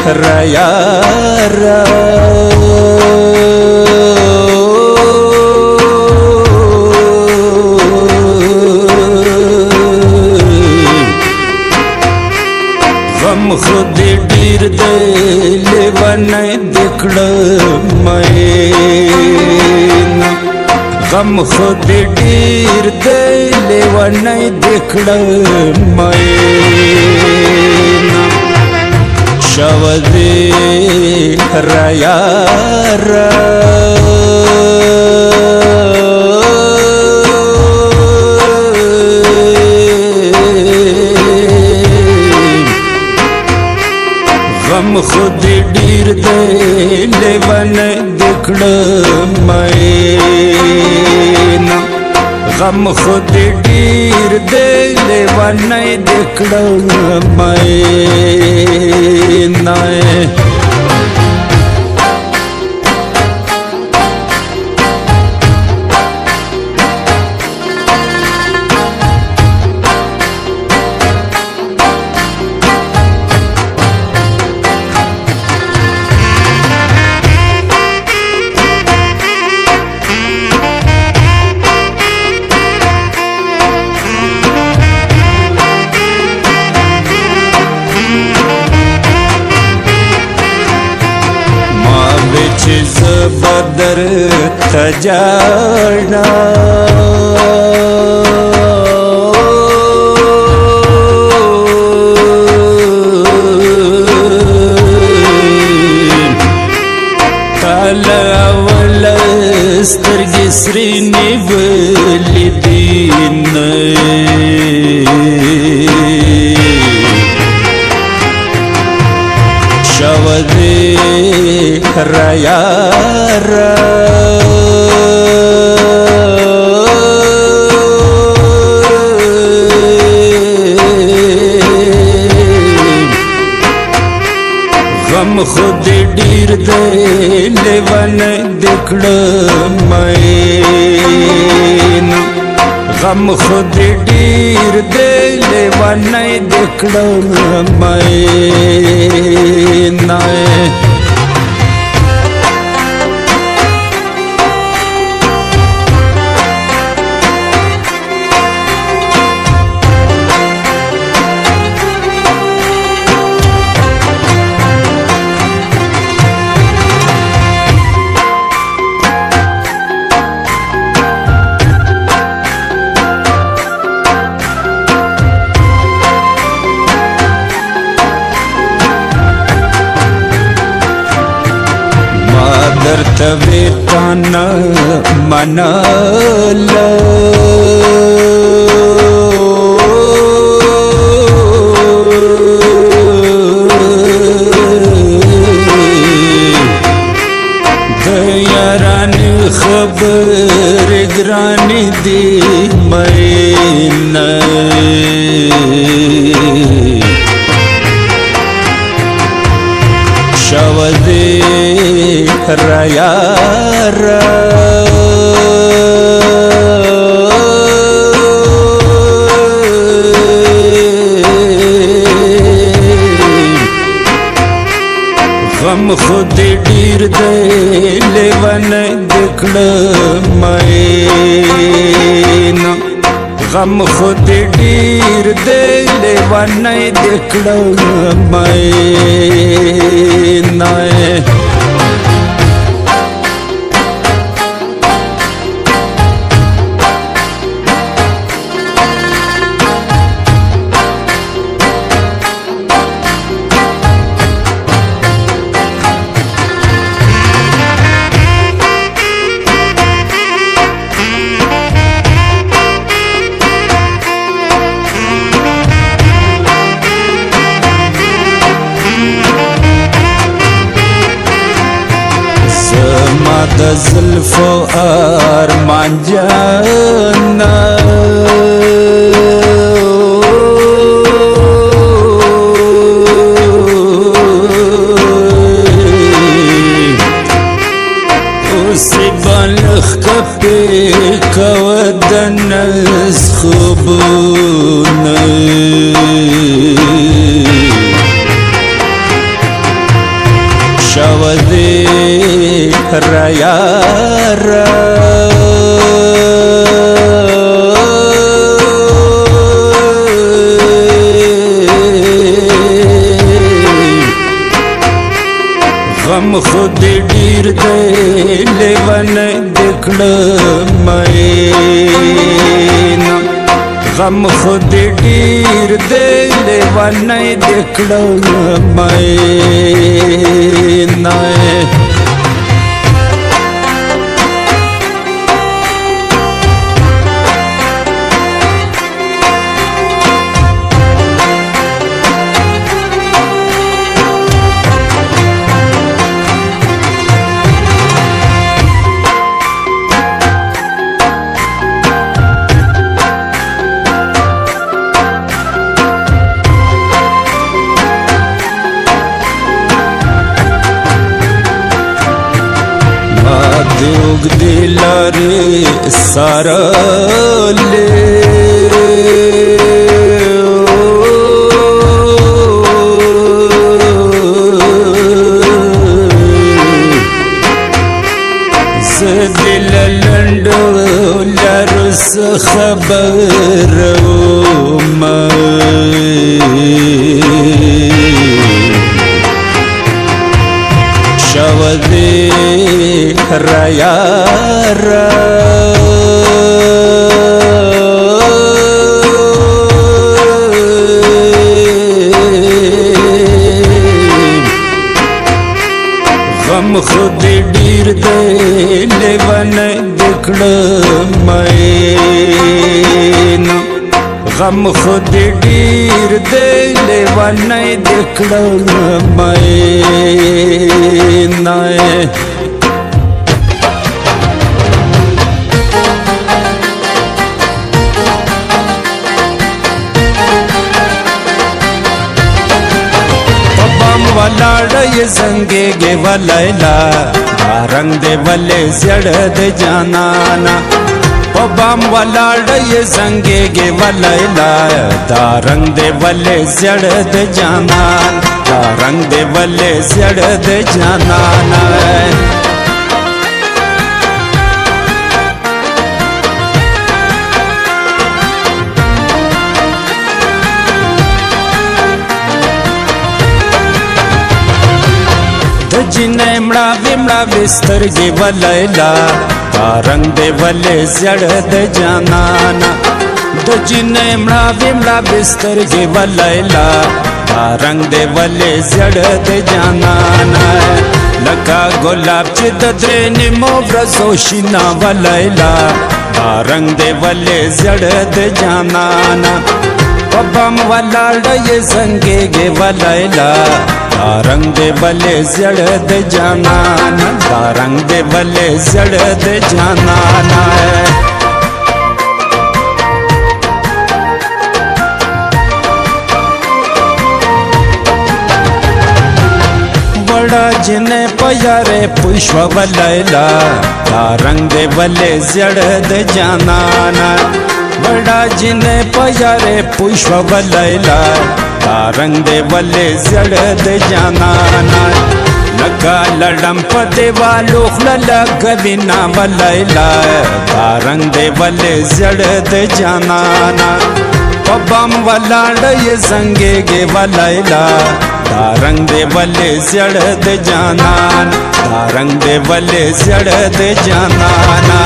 ريارا غم خود ډیر دی لیوانه دکړه مې غم خود ډیر دی لیوانه دکړه مې شودی ريارا غم خود ډیر دی لیوانه دکړه مې غم خود ډیر دی لیوانه دکړه مې بدر تجانا تالا ولا سترګې سرې نیولې دین شودی ريارا غم خود ډیر دی لیوانه دکړه مې غم خود ډیر دی لیوانه دکړه مې درته ویتانا منالا د یارانې خبرې ګرانې دي مینه شودی ريارا غم خود ډیر دی لیوانه دکړه مې غم خود ډیر دی لیوانه دکړه مې د زلفو ارمان جانا اوسی بالخ کپی کودن از خوبونه रयारा गम खुद डीर दे लेवन दिखड़ मैना गम खुद डीर दे लेवन दिखड़ मैना दुग दिलारे सारा ले दिल लंडो लरुस खबर शवदे रयारा गम खुद डीर दे लेवन दिखड़ मैना गम खुद डीर दे लेवन दिखड़ मैना वलाड़ ये संगे गे वलैला रंग दे वले जड़ दे जानाना पबाम वलाड़ ये संगे गे वलैला रंग दे वले जड़ दे जानान रंग दे वले जड़ दे जानाना जिन्हें मड़ा बिस्तर गे वलैला रंग दे वले जड़ दे जानाना दो जिन्हें मड़ा बिस्तर गे वलैला रंग दे वले जड़ दे जानाना लगा गुलाब चिदरे निमो ब्रजोशिना वलैला रंग दे वले जड़ दे जानाना पबम वलाड़ ये संगे गे वलैला रंग दे वले जड़ दे जानाना रंग दे वले जड़ दे जानाना बड़ा जिन्हें प्यारे पुष्प वलैला रंग दे वले जड़ दे जानाना बड़ा जिन्हें प्यारे पुष्प वलैला रंग दे वले जड़ दे जानाना लगा लड़म पदे वालो लगविना वलैला रंग दे वले जड़ दे जानाना पबम वलाड़ ये संगे गे वलैला रंग दे वले जड़ दे जानान रंग दे वले जड़ दे जानाना